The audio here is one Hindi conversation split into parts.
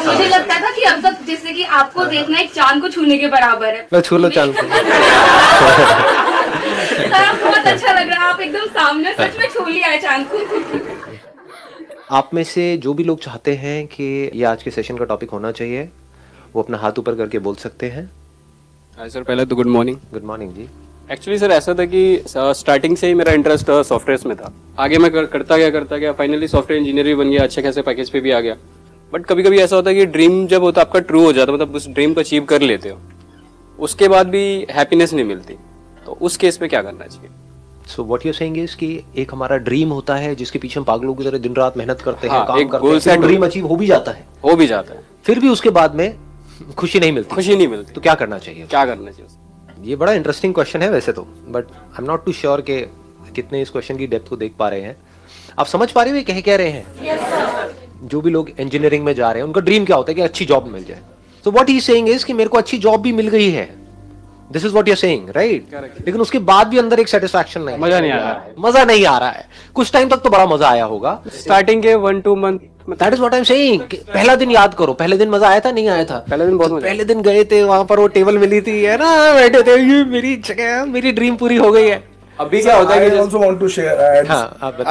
मुझे लगता था कि अब तक जैसे कि आपको देखना एक चांद को छूने के बराबर है। लो छू लो चांद को। बहुत अच्छा लग रहा है, आप एकदम सामने सच में छू लिया है चांद को। आप में से जो भी लोग चाहते हैं कि ये आज के सेशन का टॉपिक होना चाहिए, वो अपना हाथ ऊपर करके बोल सकते हैं। हाय सर, पहले तो गुड मॉर्निंग। गुड मॉर्निंग जी। एक्चुअली सर ऐसा था कि स्टार्टिंग से ही मेरा इंटरेस्ट सॉफ्टवेयर में था। आगे मैं करता गया, फाइनली सॉफ्टवेयर इंजीनियर भी बन गया, अच्छे खासे पैकेज पे भी आ गया। बट कभी कभी ऐसा होता है कि ड्रीम जब होता है आपका ट्रू हो जाता है, मतलब उस ड्रीम को अचीव कर लेते हो, उसके बाद भी हैप्पीनेस नहीं मिलती, तो उस केस पे क्या करना चाहिए? So what you are saying is कि एक हमारा ड्रीम होता है जिसके पीछे हम पागलों की तरह दिन रात मेहनत करते हैं, काम करते हैं, फिर ड्रीम अचीव हो भी जाता है, फिर भी उसके बाद में खुशी नहीं मिलती, तो क्या करना चाहिए? ये बड़ा इंटरेस्टिंग क्वेश्चन है वैसे तो, but I am not too sure के कितने इस क्वेश्चन की डेप्थ को देख पा रहे हैं। आप समझ पा रहे हो कह क्या रहे हैं? yes, जो भी लोग इंजीनियरिंग में जा रहे हैं उनका ड्रीम क्या होता है कि अच्छी जॉब मिल जाए। So what he is saying is कि मेरे को अच्छी जॉब भी मिल गई है, this is what you are saying, right? लेकिन उसके बाद भी अंदर एक सेटिस्फैक्शन नहीं, मजा नहीं आ रहा है। कुछ टाइम तक तो बड़ा मजा आया होगा, स्टार्टिंग के 1-2 month. That is what I am saying. पहला दिन याद करो, पहले दिन मजा आया था नहीं आया था? पहले दिन बहुत मजा। पहले दिन गए थे वहां पर, वो टेबल मिली थी, है ना, बैठे थे, ये मेरी जगह, मेरी ड्रीम पूरी हो गई है। अभी क्या होता है कि I also want to share.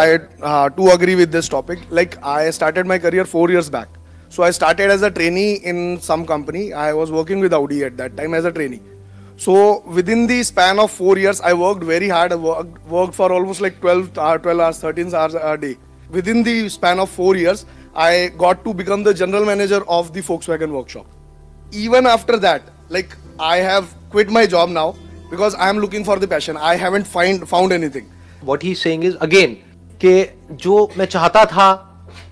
I to agree with this topic. Like I started my career 4 years back. So I started as a trainee in some company. I was working with Audi at that time as a trainee. So within the span of 4 years, I worked very hard. I worked for almost like 12 hours, 13 hours a day. Within the span of 4 years, I got to become the general manager of the Volkswagen workshop. Even after that, like I have quit my job now. Because I am looking for the passion. I haven't found anything. What he is saying is again कि जो मैं चाहता था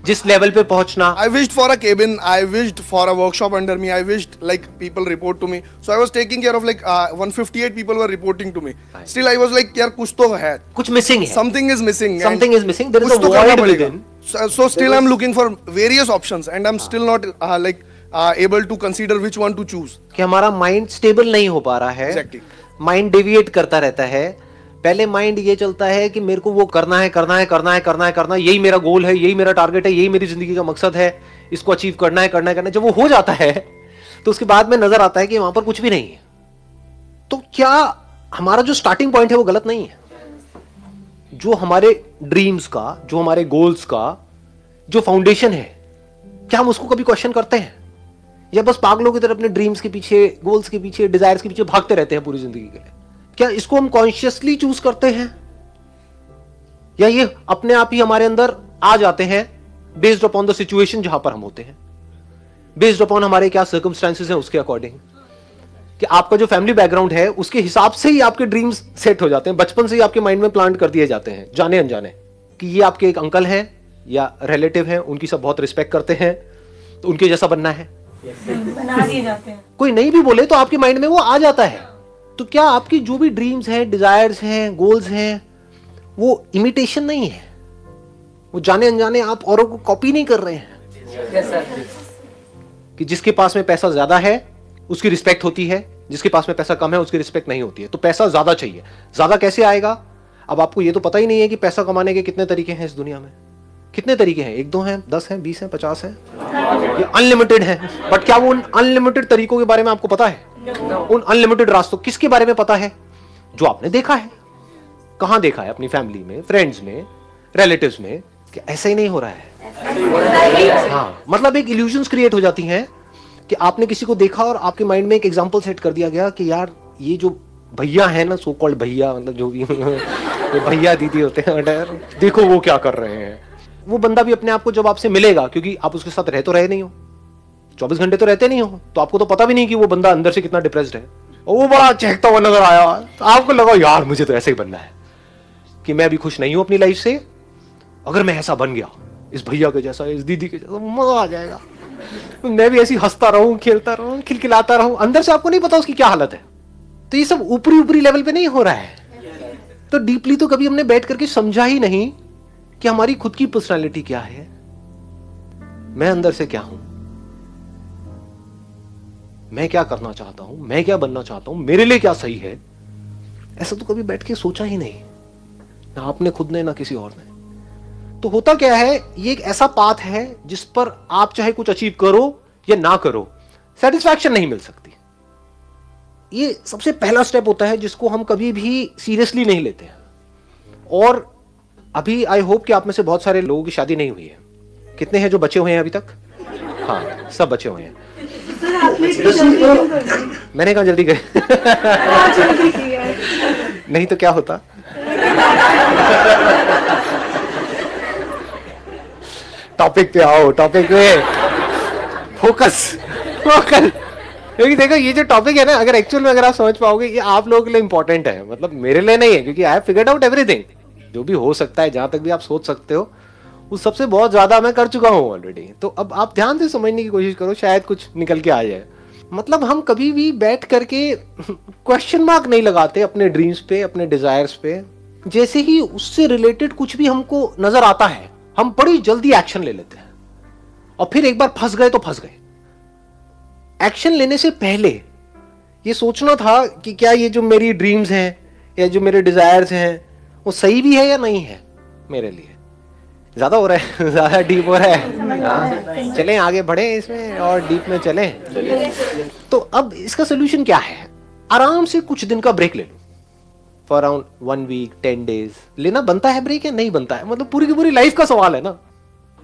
जिस लेवल पे पहुंचना, I wished for a cabin. I wished for a workshop under me. I wished like people report to me. So I was taking care of like 158 people were reporting to me. Still I was like यार कुछ तो है, कुछ missing है. Something is missing. Something is missing. There is a void within. So still I'm looking for various options and I'm still not able to consider which one to choose. कि हमारा mind stable नहीं हो पा रहा है. Exactly. माइंड डेविएट करता रहता है। पहले माइंड ये चलता है कि मेरे को वो करना है, यही मेरा गोल है, यही मेरा टारगेट है, यही मेरी जिंदगी का मकसद है, इसको अचीव करना है। जब वो हो जाता है तो उसके बाद में नजर आता है कि वहां पर कुछ भी नहीं है। तो क्या हमारा जो स्टार्टिंग पॉइंट है वो गलत नहीं है? जो हमारे ड्रीम्स का, जो हमारे गोल्स का जो फाउंडेशन है, क्या हम उसको कभी क्वेश्चन करते हैं, या बस पागलों की तरह अपने ड्रीम्स के पीछे, गोल्स के पीछे, डिजायर्स के पीछे भागते रहते हैं पूरी जिंदगी के लिए? क्या इसको हम कॉन्शियसली चूज करते हैं, या ये अपने आप ही हमारे अंदर आ जाते हैं बेस्ड अपॉन द सिचुएशन जहां पर हम होते हैं, बेस्ड अपॉन हमारे क्या सर्कमस्टेंसेस हैं उसके अकॉर्डिंग? कि आपका जो फैमिली बैकग्राउंड है उसके हिसाब से ही आपके ड्रीम्स सेट हो जाते हैं, बचपन से ही आपके माइंड में प्लांट कर दिए जाते हैं जाने अनजाने, कि ये आपके एक अंकल हैं या रिलेटिव हैं, उनकी सब बहुत रिस्पेक्ट करते हैं, तो उनके जैसा बनना है। बना दिए जाते हैं। कोई नहीं भी बोले तो आपके माइंड में वो आ जाता है। तो क्या आपकी जो भी ड्रीम्स हैं, डिजायर्स हैं, गोल्स हैं, वो इमिटेशन नहीं है, वो जाने अनजाने आप औरों को कॉपी नहीं कर रहे हैं? कि जिसके पास में पैसा ज्यादा है उसकी रिस्पेक्ट होती है, जिसके पास में पैसा कम है उसकी रिस्पेक्ट नहीं होती है। तो पैसा ज्यादा चाहिए, ज्यादा कैसे आएगा? अब आपको ये तो पता ही नहीं है कि पैसा कमाने के कितने तरीके हैं इस दुनिया में। कितने तरीके हैं? 1-2 हैं, 10 हैं, 20 हैं, 50 हैं, ये अनलिमिटेड है। बट क्या वो उन अनलिमिटेड तरीकों के बारे में आपको पता है? उन अनलिमिटेड रास्तों किसके बारे में पता है? जो आपने देखा है। कहां देखा है? अपनी फैमिली में, फ्रेंड्स में, रिलेटिव्स में, कि ऐसा ही नहीं हो रहा है। हाँ, मतलब एक इल्यूजन्स क्रिएट हो जाती हैं कि आपने किसी को देखा और आपके माइंड में एक एग्जांपल सेट कर दिया गया कि यार ये जो भैया है ना, सो कॉल्ड भैया, मतलब जो भी भैया दीदी होते हैं, देखो वो क्या कर रहे हैं। वो बंदा भी अपने आप को जब आपसे मिलेगा, क्योंकि आप उसके साथ रह तो रहे नहीं हो, 24 घंटे तो रहते नहीं हो, तो आपको तो पता भी नहीं कि वो बंदा अंदर से कितना डिप्रेस्ड है, और वो बड़ा चहकता हुआ नजर आया, तो आपको लगा यार मुझे तो ऐसे ही बनना है, कि मैं भी खुश नहीं हूं अपनी लाइफ से, अगर मैं ऐसा बन गया, इस भैया के जैसा, इस दीदी के जैसा, मजा आ जाएगा, मैं भी ऐसी हंसता रहूं, खेलता रहूं, खिलखिलाता रहूं। अंदर से आपको नहीं पता उसकी क्या हालत है। तो ये सब ऊपरी ऊपरी लेवल पे नहीं हो रहा है। तो डीपली तो कभी हमने बैठ करके समझा ही नहीं कि हमारी खुद की पर्सनालिटी क्या है, मैं अंदर से क्या हूं, मैं क्या करना चाहता हूं, मैं क्या बनना चाहता हूं, मेरे लिए क्या सही है। ऐसा तो कभी बैठ के सोचा ही नहीं, ना आपने खुद ने, ना किसी और ने। तो होता क्या है, ये एक ऐसा पाथ है जिस पर आप चाहे कुछ अचीव करो या ना करो, सेटिस्फैक्शन नहीं मिल सकती। ये सबसे पहला स्टेप होता है जिसको हम कभी भी सीरियसली नहीं लेते हैं। और अभी आई होप कि आप में से बहुत सारे लोगों की शादी नहीं हुई है। कितने हैं जो बचे हुए हैं अभी तक? हाँ, सब बचे हुए हैं। मैंने कहा जल्दी करे। नहीं तो क्या होता। टॉपिक पे आओ, टॉपिक पे फोकस। क्योंकि देखो ये जो टॉपिक है ना, अगर एक्चुअल में अगर आप समझ पाओगे, ये आप लोगों के लिए इंपॉर्टेंट है, मतलब मेरे लिए नहीं है, क्योंकि I have figured out everything. जो भी हो सकता है, जहां तक भी आप सोच सकते हो, उस सबसे बहुत ज्यादा मैं कर चुका हूं ऑलरेडी। तो अब आप ध्यान से समझने की कोशिश करो, शायद कुछ निकल के आ जाए। मतलब हम कभी भी बैठ करके क्वेश्चन मार्क नहीं लगाते अपने ड्रीम्स पे, अपने डिजायर्स पे। जैसे ही उससे रिलेटेड कुछ भी हमको नजर आता है, हम बड़ी जल्दी एक्शन ले लेते हैं, और फिर एक बार फंस गए तो फंस गए। एक्शन लेने से पहले ये सोचना था कि क्या ये जो मेरी ड्रीम्स हैं या जो मेरे डिजायर्स हैं वो सही भी है या नहीं है मेरे लिए। ज्यादा हो रहा है, ज्यादा डीप हो रहा है। चलें आगे बढ़े इसमें और डीप में चलें। तो अब इसका सोल्यूशन क्या है? आराम से कुछ दिन का ब्रेक ले लो, फॉर अराउंड 1 वीक 10 डेज। लेना बनता है ब्रेक या नहीं बनता है, मतलब पूरी की पूरी लाइफ का सवाल है ना।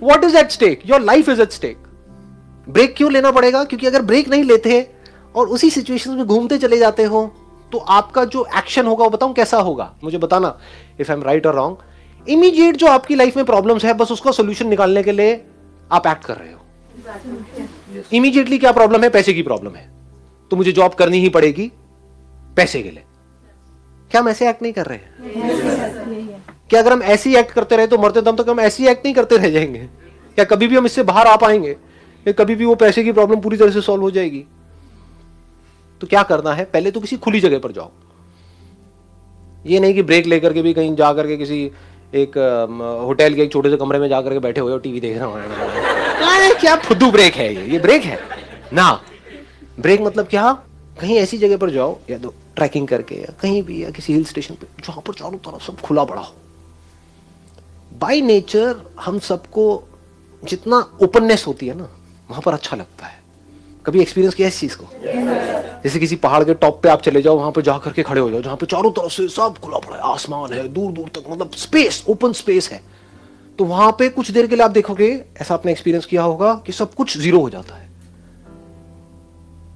What is at stake? Your life is at stake. Break क्यों लेना पड़ेगा? क्योंकि अगर ब्रेक नहीं लेते और उसी सिचुएशन में घूमते चले जाते हो, तो आपका जो एक्शन होगा वो बताऊं कैसा होगा, मुझे बताना इफ आई एम राइट और रॉन्ग। इमीडिएट जो आपकी लाइफ में प्रॉब्लम्स है, बस उसका सोल्यूशन निकालने के लिए आप एक्ट कर रहे हो। इमीडिएटली क्या प्रॉब्लम है? पैसे की प्रॉब्लम है, तो मुझे जॉब करनी ही पड़ेगी पैसे के लिए। क्या हम ऐसे एक्ट नहीं कर रहे हैं? क्या अगर हम ऐसे ही एक्ट करते रहे तो मरते दम तक हम ऐसे ही एक्ट नहीं करते रह जाएंगे? क्या कभी भी हम इससे बाहर आ पाएंगे? या कभी भी वो पैसे की प्रॉब्लम पूरी तरह से सॉल्व हो जाएगी? तो क्या करना है? पहले तो किसी खुली जगह पर जाओ। ये नहीं कि ब्रेक लेकर के भी कहीं जा करके किसी एक होटल के एक छोटे से कमरे में जाकर के बैठे हुए हो, टीवी देख रहे हो। क्या फुद्दू ब्रेक है ये ब्रेक है ना। ब्रेक मतलब क्या? कहीं ऐसी जगह पर जाओ, या तो ट्रैकिंग करके, या कहीं भी, या किसी हिल स्टेशन पे जहां पर चारों तरफ सब खुला पड़ा हो। बाय नेचर हम सबको जितना ओपननेस होती है ना, वहां पर अच्छा लगता है। कभी एक्सपीरियंस किया इस चीज को? जैसे किसी पहाड़ के टॉप पे आप चले जाओ, वहां पे जाकर के खड़े हो जाओ, जहां पे चारों तरफ से सब खुला पड़ा है, आसमान है दूर दूर तक, मतलब स्पेस, ओपन स्पेस है। तो वहां पे कुछ देर के लिए आप देखोगे, ऐसा आपने एक्सपीरियंस किया होगा कि सब कुछ जीरो हो जाता है।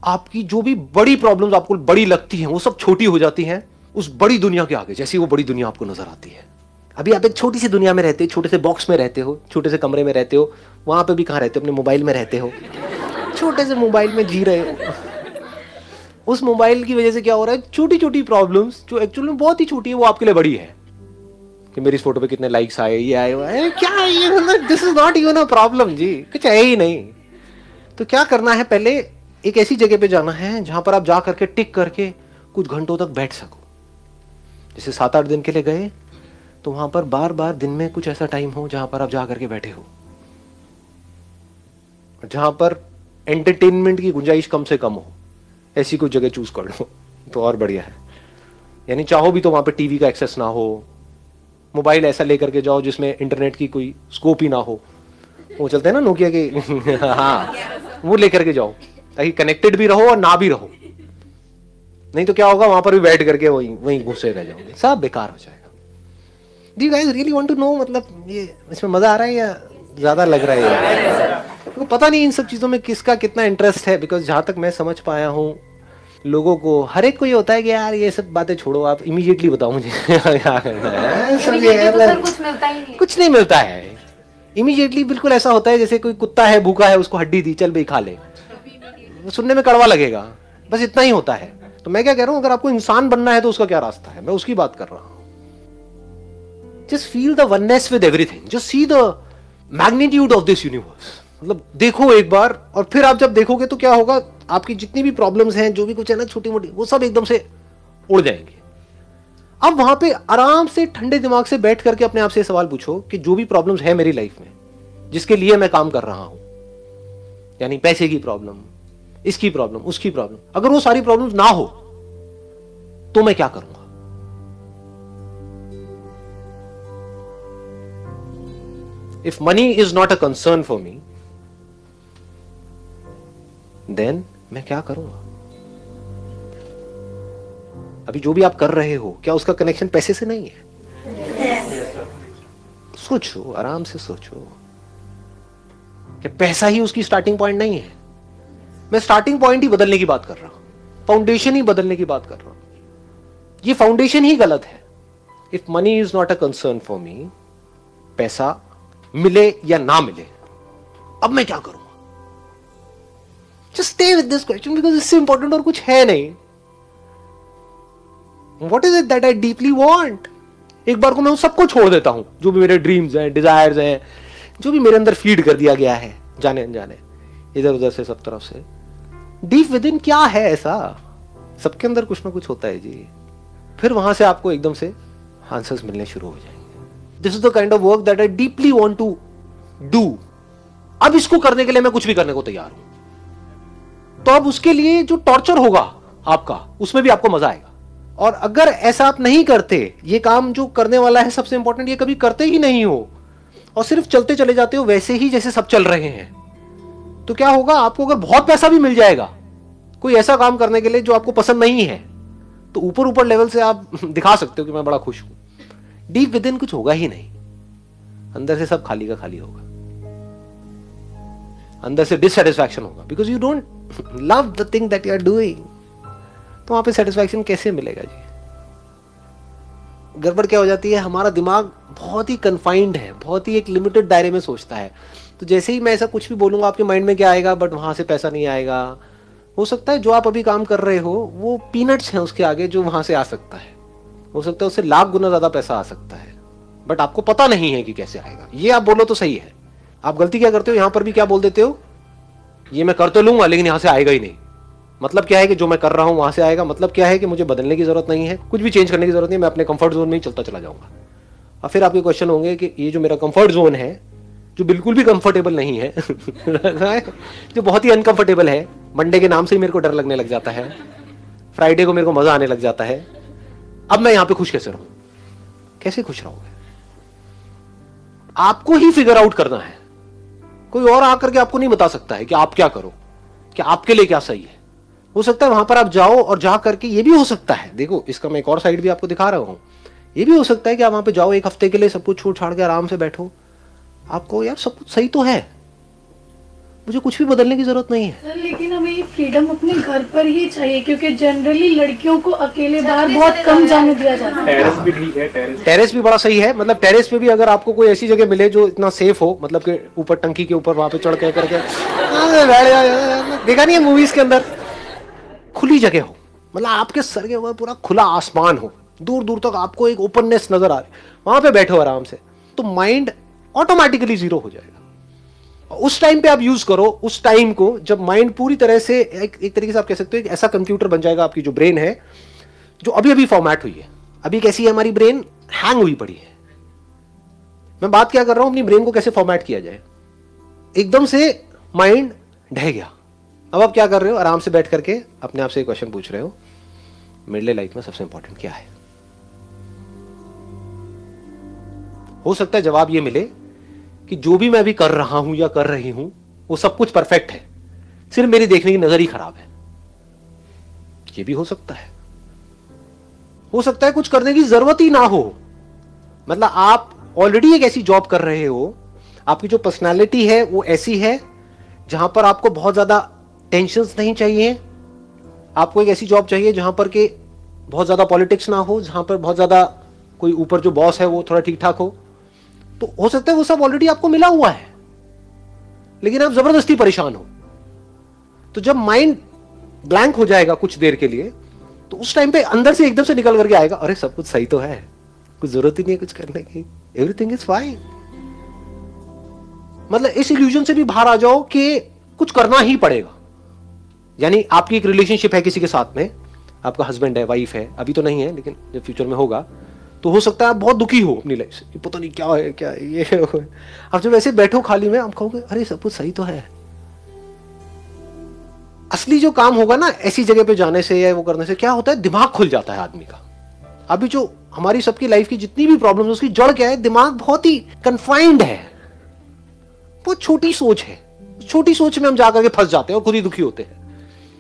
आपकी जो भी बड़ी प्रॉब्लम्स आपको बड़ी लगती हैं, वो सब छोटी हो जाती हैं उस बड़ी दुनिया के आगे, जैसी वो बड़ी दुनिया आपको नजर आती है। अभी आप एक छोटी सी दुनिया में रहते हो, छोटे से बॉक्स में रहते हो, छोटे से कमरे में रहते हो। वहां पे भी कहां रहते हो? अपने मोबाइल में रहते हो, छोटे से मोबाइल में जी रहे हो। उस मोबाइल की वजह से क्या हो रहा है? छोटी छोटी प्रॉब्लम्स जो एक्चुअली में बहुत ही छोटी है, वो आपके लिए बड़ी है। कि मेरी इस फोटो पे कितने लाइक्स आए, ये आए, वो क्या ये, this is not even a problem जी, कुछ है ही नहीं। तो क्या करना है? पहले एक ऐसी जगह पे जाना है जहां पर आप जा करके टिक करके कुछ घंटों तक बैठ सको। जैसे 7-8 दिन के लिए गए, तो वहां पर बार बार दिन में कुछ ऐसा टाइम हो जहां पर आप जा करके बैठे हो, जहां पर एंटरटेनमेंट की गुंजाइश कम से कम हो। ऐसी कोई जगह चूज कर लो तो और बढ़िया है। यानी चाहो भी तो वहां पे टीवी का एक्सेस ना हो, मोबाइल ऐसा लेकर के जाओ जिसमें इंटरनेट की कोई स्कोप ही ना हो। वो चलते हैं ना नोकिया के हाँ, वो लेकर के जाओ ताकि कनेक्टेड भी रहो और ना भी रहो। नहीं तो क्या होगा? वहां पर भी बैठ करके वहीं घुसे रह जाओगे, सब बेकार हो जाएगा। Do you guys really want to know? मतलब ये इसमें मजा आ रहा है या ज्यादा लग रहा है? तो पता नहीं इन सब चीजों में किसका कितना इंटरेस्ट है, बिकॉज जहां तक मैं समझ पाया हूँ, लोगों को हर एक को ये होता है कि यार ये सब बातें छोड़ो, आप इमीडिएटली बताओ मुझे क्या करना है। कुछ नहीं मिलता है इमीडिएटली। बिल्कुल ऐसा होता है जैसे कोई कुत्ता है, भूखा है, उसको हड्डी दी, चल भाई खा ले। सुनने में कड़वा लगेगा, बस इतना ही होता है। तो मैं क्या कह रहा हूं, अगर आपको इंसान बनना है तो उसका क्या रास्ता है, मैं उसकी बात कर रहा हूं। Just feel the oneness with everything, just see the magnitude of this universe. मतलब देखो एक बार, और फिर आप जब देखोगे तो क्या होगा, आपकी जितनी भी प्रॉब्लम्स हैं, जो भी कुछ है ना छोटी मोटी, वो सब एकदम से उड़ जाएंगे। अब वहां पे आराम से ठंडे दिमाग से बैठ करके अपने आप से सवाल पूछो कि जो भी प्रॉब्लम्स है मेरी लाइफ में, जिसके लिए मैं काम कर रहा हूं, यानी पैसे की प्रॉब्लम, इसकी प्रॉब्लम, उसकी प्रॉब्लम, अगर वो सारी प्रॉब्लम्स ना हो तो मैं क्या करूंगा? If money is not a concern for me, then मैं क्या करूंगा? अभी जो भी आप कर रहे हो, क्या उसका कनेक्शन पैसे से नहीं है? सोचो, आराम से सोचो, क्या पैसा ही उसकी स्टार्टिंग पॉइंट नहीं है? मैं स्टार्टिंग पॉइंट ही बदलने की बात कर रहा हूं, फाउंडेशन ही बदलने की बात कर रहा हूं। ये फाउंडेशन ही गलत है। If money is not a concern for me, पैसा मिले या ना मिले, अब मैं क्या करूंगा? Just stay with this question because इससे इंपॉर्टेंट और कुछ है नहीं। What is it that I deeply want? एक बार को मैं उन सबको छोड़ देता हूं, जो भी मेरे ड्रीम्स हैं, डिजायर्स हैं, जो भी मेरे अंदर फीड कर दिया गया है जाने अनजाने, इधर उधर से, सब तरफ से। डीप विद इन क्या है ऐसा? सबके अंदर कुछ ना कुछ होता है जी। फिर वहां से आपको एकदम से आंसर्स मिलने शुरू हो जाएंगे। This is the kind of work that I deeply want to do. अब इसको करने के लिए मैं कुछ भी करने को तैयार हूं। तो अब उसके लिए जो टॉर्चर होगा आपका, उसमें भी आपको मजा आएगा। और अगर ऐसा आप नहीं करते, ये काम जो करने वाला है सबसे इंपॉर्टेंट, ये कभी करते ही नहीं हो और सिर्फ चलते चले जाते हो वैसे ही जैसे सब चल रहे हैं, तो क्या होगा? आपको अगर बहुत पैसा भी मिल जाएगा कोई ऐसा काम करने के लिए जो आपको पसंद नहीं है, तो ऊपर ऊपर लेवल से आप दिखा सकते हो कि मैं बड़ा खुश हूं। डीप विद इन कुछ होगा ही नहीं। अंदर से सब खाली का खाली होगा। अंदर से डिससैटिस्फैक्शन होगा because you don't love the thing that you are doing. तो वहां पे सेटिस्फैक्शन कैसे मिलेगा जी? गड़बड़ क्या हो जाती है, हमारा दिमाग बहुत ही कन्फाइंड है, बहुत ही एक लिमिटेड दायरे में सोचता है। तो जैसे ही मैं ऐसा कुछ भी बोलूंगा, आपके माइंड में क्या आएगा? बट वहां से पैसा नहीं आएगा। हो सकता है जो आप अभी काम कर रहे हो वो पीनट्स हैं उसके आगे जो वहां से आ सकता है। हो सकता है उससे लाख गुना ज्यादा पैसा आ सकता है, बट आपको पता नहीं है कि कैसे आएगा। ये आप बोलो तो सही है। आप गलती क्या करते हो, यहां पर भी क्या बोल देते हो? ये मैं कर तो लूंगा लेकिन यहां से आएगा ही नहीं। मतलब क्या है कि जो मैं कर रहा हूं वहां से आएगा। मतलब क्या है कि मुझे बदलने की जरूरत नहीं है, कुछ भी चेंज करने की जरूरत नहीं, मैं अपने कंफर्ट जोन में ही चलता चला जाऊंगा। और फिर आपके क्वेश्चन होंगे कि ये जो मेरा कंफर्ट जोन है, जो बिल्कुल भी कंफर्टेबल नहीं है जो बहुत ही अनकंफर्टेबल है, मंडे के नाम से ही मेरे को डर लगने लग जाता है, फ्राइडे को मेरे को मजा आने लग जाता है, अब मैं यहां पे खुश कैसे रहूं? कैसे खुश रहोगे? आपको ही फिगर आउट करना है। कोई और आकर के आपको नहीं बता सकता है कि आप क्या करो, कि आपके लिए क्या सही है। हो सकता है वहां पर आप जाओ और जा करके, ये भी हो सकता है, देखो इसका मैं एक और साइड भी आपको दिखा रहा हूं, ये भी हो सकता है कि आप वहां पे जाओ, एक हफ्ते के लिए सब कुछ छोड़ छाड़ के आराम से बैठो, आपको यार सब कुछ सही तो है, मुझे कुछ भी बदलने की जरूरत नहीं है। सर लेकिन हमें ये फ्रीडम अपने घर पर ही चाहिए, क्योंकि जनरली लड़कियों को अकेले बाहर बहुत कम जाने दिया जाता है। टेरेस भी ठीक है, टेरेस भी बड़ा सही है। मतलब टेरेस पे भी अगर आपको कोई ऐसी जगह मिले जो इतना सेफ हो, मतलब कि ऊपर टंकी के ऊपर वहां पे चढ़ के करके देखा नहीं है मूवीज के अंदर, खुली जगह हो, मतलब आपके सर के ऊपर पूरा खुला आसमान हो, दूर दूर तक आपको एक ओपननेस नजर आ रही, वहां पे बैठो आराम से, तो माइंड ऑटोमेटिकली जीरो हो जाएगा। उस टाइम पे आप यूज करो उस टाइम को जब माइंड पूरी तरह से एक तरीके से आप कह सकते हो एक ऐसा कंप्यूटर बन जाएगा, आपकी जो ब्रेन है जो अभी अभी फॉर्मेट हुई है। अभी कैसी है हमारी ब्रेन? हैंग हुई पड़ी है। मैं बात क्या कर रहा हूं, अपनी ब्रेन को कैसे फॉर्मेट किया जाए। एकदम से माइंड ढह गया, अब आप क्या कर रहे हो? आराम से बैठ करके अपने आप से एक क्वेश्चन पूछ रहे हो, मेरे लिए लाइफ में सबसे इंपॉर्टेंट क्या है? हो सकता है जवाब ये मिले कि जो भी मैं अभी कर रहा हूं या कर रही हूं वो सब कुछ परफेक्ट है, सिर्फ मेरी देखने की नजर ही खराब है। ये भी हो सकता है। हो सकता है कुछ करने की जरूरत ही ना हो, मतलब आप ऑलरेडी एक ऐसी जॉब कर रहे हो, आपकी जो पर्सनालिटी है वो ऐसी है जहां पर आपको बहुत ज्यादा टेंशन्स नहीं चाहिए। आपको एक ऐसी जॉब चाहिए जहां पर के बहुत ज्यादा पॉलिटिक्स ना हो, जहां पर बहुत ज्यादा कोई ऊपर जो बॉस है वो थोड़ा ठीक ठाक हो। तो हो सकता है वो सब ऑलरेडी आपको मिला हुआ है, लेकिन आप जबरदस्ती परेशान हो। तो जब माइंड ब्लैंक हो जाएगा कुछ देर के लिए, तो उस टाइम पे अंदर से एकदम से निकल करके आएगा, अरे सब कुछ सही तो है, कुछ जरूरत ही नहीं है कुछ करने की, एवरीथिंग इज फाइन। मतलब इस इल्यूजन से भी बाहर आ जाओ कि कुछ करना ही पड़ेगा। यानी आपकी एक रिलेशनशिप है किसी के साथ में, आपका हस्बैंड है, वाइफ है, अभी तो नहीं है लेकिन जब फ्यूचर में होगा तो हो सकता है आप बहुत दुखी हो अपनी लाइफ से कि पता नहीं क्या है क्या है, ये है। आप जब ऐसे बैठो खाली में, आप कहोगे अरे सब कुछ सही तो है। असली जो काम होगा ना ऐसी जगह पे जाने से या वो करने से, क्या होता है, दिमाग खुल जाता है आदमी का। अभी जो हमारी सबकी लाइफ की जितनी भी प्रॉब्लम है उसकी जड़ क्या है? दिमाग बहुत ही कन्फाइंड है, बहुत छोटी सोच है, छोटी सोच में हम जाकर के फंस जाते हैं और खुद ही दुखी होते हैं।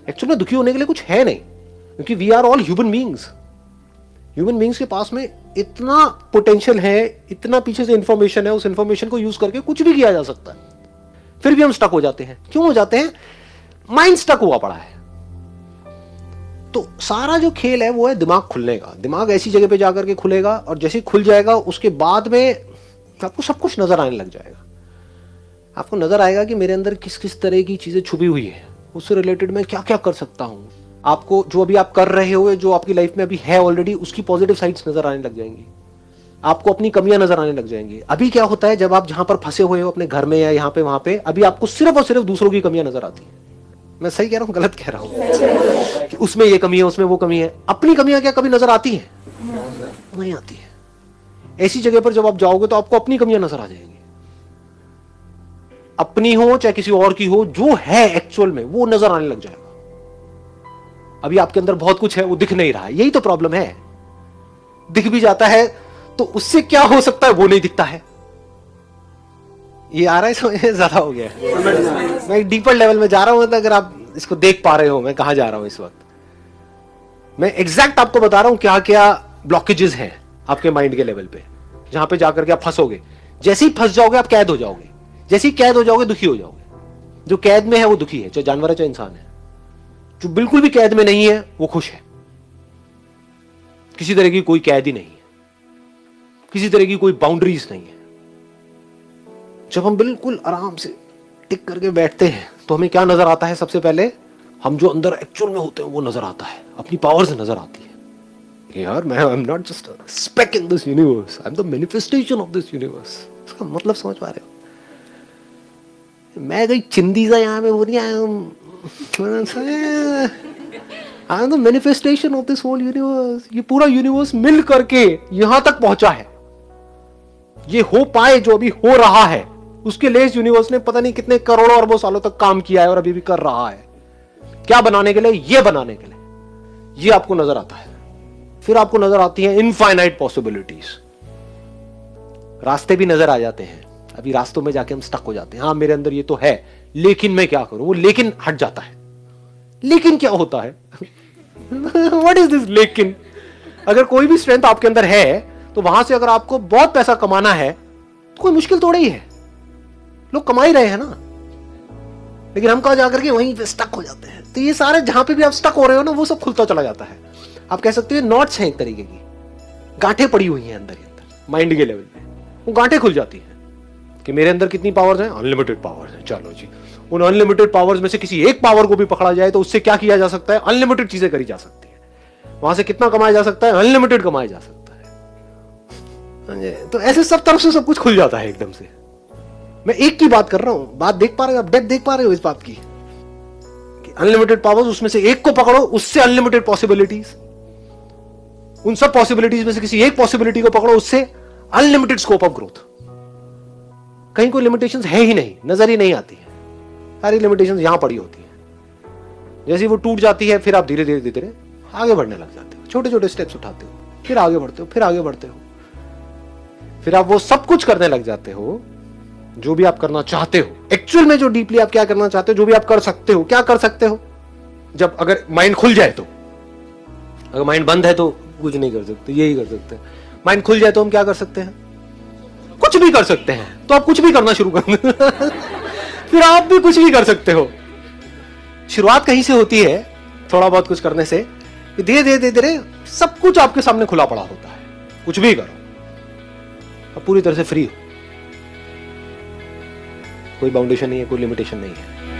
एक्चुअली में दुखी होने के लिए कुछ है नहीं, क्योंकि we are all human beings. Human beings के पास में इतना पोटेंशियल है, इतना पीछे से इंफॉर्मेशन है, उस इंफॉर्मेशन को यूज करके कुछ भी किया जा सकता है। फिर भी हम स्टक हो जाते हैं। क्यों हो जाते हैं? माइंड स्टक हुआ पड़ा है। तो सारा जो खेल है वो है दिमाग खुलने का। दिमाग ऐसी जगह पे जाकर के खुलेगा और जैसे ही खुल जाएगा उसके बाद में आपको सब कुछ नजर आने लग जाएगा। आपको नजर आएगा कि मेरे अंदर किस किस तरह की चीजें छुपी हुई है, उससे रिलेटेड मैं क्या क्या कर सकता हूं। आपको जो अभी आप कर रहे हो, जो आपकी लाइफ में अभी है ऑलरेडी, उसकी पॉजिटिव साइड्स नजर आने लग जाएंगी। आपको अपनी कमियां नजर आने लग जाएंगी। अभी क्या होता है, जब आप जहां पर फंसे हुए हो अपने घर में या यहाँ पे वहां पे, अभी आपको सिर्फ और सिर्फ दूसरों की कमियां नजर आती है। मैं सही कह रहा हूं, गलत कह रहा हूं? कि उसमें ये कमी है, उसमें वो कमी है। अपनी कमियां क्या कभी नजर आती है? नहीं आती है। ऐसी जगह पर जब आप जाओगे तो आपको अपनी कमियां नजर आ जाएंगी। अपनी हो चाहे किसी और की हो, जो है एक्चुअल में वो नजर आने लग जाएगा। अभी आपके अंदर बहुत कुछ है, वो दिख नहीं रहा है। यही तो प्रॉब्लम है। दिख भी जाता है तो उससे क्या हो सकता है वो नहीं दिखता है। ये आ रहा है, समझ ज्यादा हो गया है। मैं एक डीपर लेवल में जा रहा हूं। अगर आप इसको देख पा रहे हो मैं कहां जा रहा हूं इस वक्त, मैं एग्जैक्ट आपको बता रहा हूं क्या क्या ब्लॉकेजेस हैं आपके माइंड के लेवल पे, जहां पे जाकर के आप फंसोगे। जैसे ही फंस जाओगे आप कैद हो जाओगे। जैसे ही कैद हो जाओगे दुखी हो जाओगे। जो कैद में है वो दुखी है, चाहे जानवर है चाहे इंसान है। जो बिल्कुल भी कैद में नहीं है वो खुश है। किसी तरह की कोई कैद ही नहीं है, किसी तरह की कोई बाउंड्रीज नहीं है। जब हम बिल्कुल आराम से टिक करके बैठते हैं तो हमें क्या नजर आता है? सबसे पहले हम जो अंदर एक्चुअल में होते हैं वो नजर आता है, अपनी पावर्स नजर आती है। यार मैं आई am not just a speck in this universe, I am the manifestation of this universe. इसका मतलब समझ पा रहे हो? मैं कोई चिंदी सा यहाँ पे बोल I am the manifestation of this whole universe. ये पूरा यूनिवर्स मिल करके यहां तक पहुंचा है। ये हो पाए जो अभी हो रहा है, उसके लिए इस यूनिवर्स ने पता नहीं कितने करोड़ों अरबों सालों तक काम किया है और अभी भी कर रहा है। क्या बनाने के लिए? ये बनाने के लिए। ये आपको नजर आता है। फिर आपको नजर आती है इनफाइनाइट पॉसिबिलिटीज। रास्ते भी नजर आ जाते हैं। अभी रास्तों में जाके हम स्टक हो जाते हैं। हाँ मेरे अंदर ये तो है, लेकिन मैं क्या करूं? वो लेकिन हट जाता है। लेकिन क्या होता है? व्हाट इज दिस लेकिन? अगर कोई भी स्ट्रेंथ आपके अंदर है तो वहां से अगर आपको बहुत पैसा कमाना है तो कोई मुश्किल थोड़ा ही है। लोग कमा ही रहे हैं ना। लेकिन हम कहा जाकर के वहीं पे स्टक हो जाते हैं। तो ये सारे जहां पे भी आप स्टक हो रहे हो ना, वो सब खुलता चला जाता है। आप कह सकते हो नॉट्स हैं एक तरीके की, गांठें पड़ी हुई हैं अंदर ही अंदर माइंड के लेवल पे। वो गांठें खुल जाती हैं कि मेरे अंदर कितनी पावर्स हैं? अनलिमिटेड पावर्स हैं। चलो जी, उन अनलिमिटेड पावर्स में से किसी एक पावर को भी पकड़ा जाए तो उससे क्या किया जा सकता है? अनलिमिटेड चीजें करी जा सकती है। वहां से कितना कमाया जा सकता है? अनलिमिटेड कमाया जा सकता है। तो ऐसे सब तरफ से सब कुछ खुल जाता है एकदम से। मैं एक की बात कर रहा हूं। बात देख पा रहे हो? डेप्थ देख पा रहे हो इस बात की? अनलिमिटेड पावर्स, उसमें से एक को पकड़ो, उससे अनलिमिटेड पॉसिबिलिटीज। उन सब पॉसिबिलिटीज में से किसी एक पॉसिबिलिटी को पकड़ो, उससे अनलिमिटेड स्कोप ऑफ ग्रोथ। कहीं कोई लिमिटेशंस है ही नहीं, नजर ही नहीं आती है। सारी लिमिटेशंस यहां पड़ी होती है। जैसे वो टूट जाती है फिर आप धीरे धीरे धीरे आगे बढ़ने लग जाते हो। छोटे छोटे स्टेप्स उठाते हो, फिर आगे बढ़ते हो, फिर आगे बढ़ते हो। फिर आप वो सब कुछ करने लग जाते हो जो भी आप करना चाहते हो। एक्चुअल में जो डीपली आप क्या करना चाहते हो, जो भी आप कर सकते हो। क्या कर सकते हो? जब अगर माइंड खुल जाए तो। अगर माइंड बंद है तो कुछ नहीं कर सकते, यही कर सकते हैं। माइंड खुल जाए तो हम क्या कर सकते हैं? कुछ भी कर सकते हैं। तो आप कुछ भी करना शुरू कर फिर आप भी कुछ भी कर सकते हो। शुरुआत कहीं से होती है, थोड़ा बहुत कुछ करने से। धीरे धीरे धीरे धीरे सब कुछ आपके सामने खुला पड़ा होता है। कुछ भी करो, अब पूरी तरह से फ्री हो। कोई बाउंडेशन नहीं है, कोई लिमिटेशन नहीं है।